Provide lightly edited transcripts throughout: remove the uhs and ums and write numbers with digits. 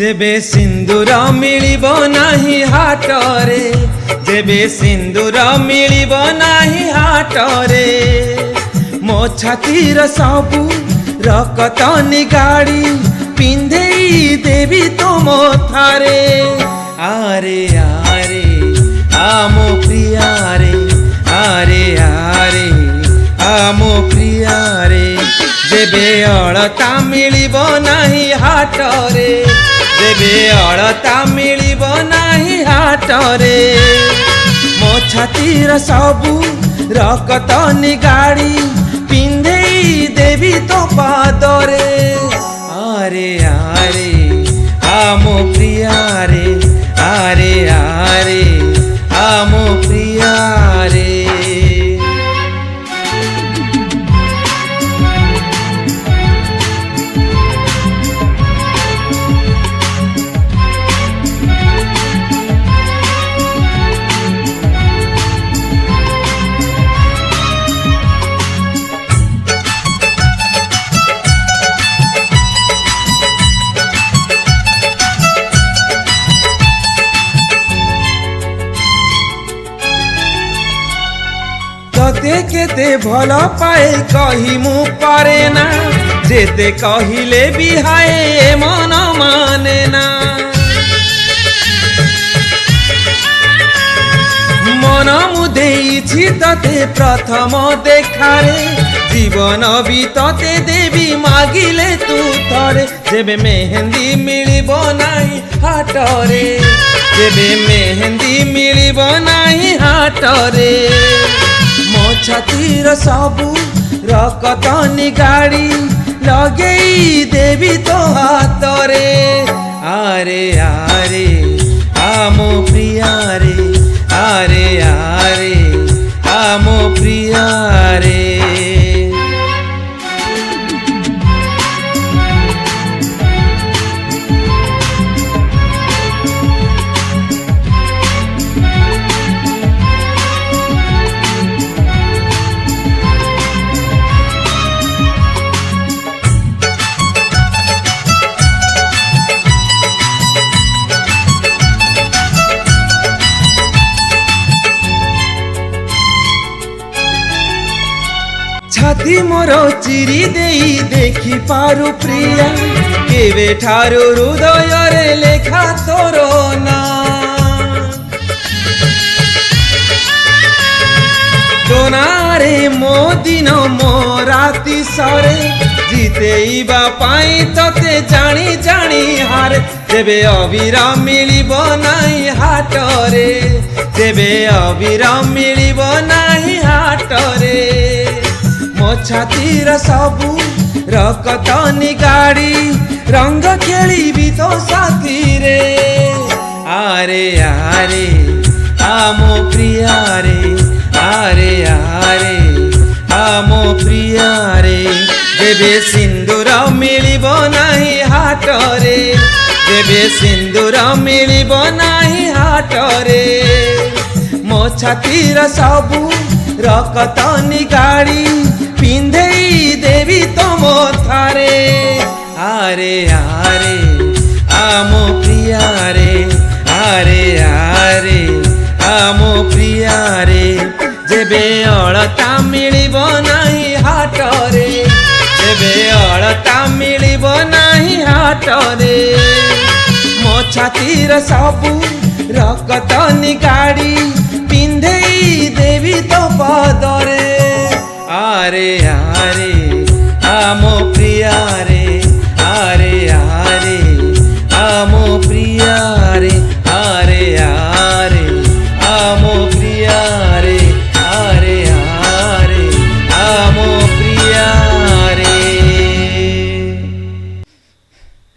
जेबे सिंदूर मिलिब नाही हाटरे जेबे सिंदूर मिलिब नाही हाटरे मो छातीर सबू रकत निगाड़ी पिंधेई देवी तो मथारे आरे आरे आमो प्रियारे आरे आरे आमो प्रियारे जेबे अलता मिलिब नाही हाटरे जेबे अलता मिलिब नाही हाटरे मो छातीर सबू रकत निगाड़ी पिंधेई देवी तो पादरे आरे आरे आमो प्रियारे आरे आरे आमो प्रियारे तते केते भल पाए कही मु पारे ना जेते कहिले बिहाए मन माने ना मन मुदेइछि तते प्रथम देखारे जीवन भी तते देवी मागिले तू थरे जेबे मेहंदी मिलिब नाही हाटरे जेबे मेहंदी मिलिब नाही हाटरे मो छातीर सबू रकत निगाड़ी लगेई देवी तो हातरे आरे आरे आमो प्रियारे आरे आरे आमो प्रियारे छाती मोर चिरी देई देखी पारु प्रिया केवे ठारू हृदय रे लेखा तोरो ना तोनारे मो दिन मो राति सरे जीतेइबा पाई तते जानी जानी हारे जेबे अबीर मिलिब नाही हाटरे जेबे अबीर मिलिब नाही हाटरे मो छातीर सबू रकत निगाड़ी रंग खेली तो साथी रे आरे आरे आमो प्रियारे आरे आरे आमो प्रियारे जेबे सिंदूर मिलिब नाही हाटरे जेबे सिंदूर मिलिब नाही हाटरे मो छातीर सबू रकत निगाड़ी पिंधेई देवी तो मथारे आरे आरे आमो प्रियारे आरे आरे आमो प्रियारे जेबे अलता मिलिब नाही हाटरे जेबे अलता मिलिब नाही हाटरे मो छातीर सबू रकत निगाड़ी पिंधेई देवी तो पदरे आरे आरे आमो प्रियारे आरे आरे आमो प्रियारे आरे आरे आमो प्रियारे आरे आरे आमो प्रियारे।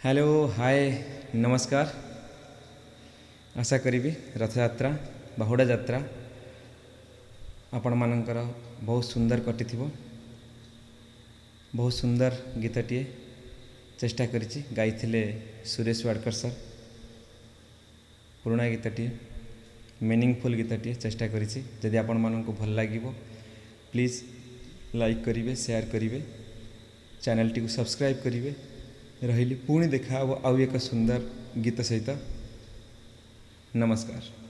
हेलो हाय नमस्कार आशा करी रथयात्रा बाहुड़ा यात्रा आपण मानकर बहुत सुंदर कटि बहुत सुंदर गीतटीए चेष्टा करिछि गाइथिले सुरेश वाडकर सर पुराना गीतटीए मीनिंगफुल गीतटीए चेष्टा करिछि जदि आपण माननको भल लागिवो प्लीज लाइक करिवे शेयर करिवे चैनल टी को सब्सक्राइब करिवे रहिली पुणी देखा अब आउ एक सुंदर गीत सहित। नमस्कार।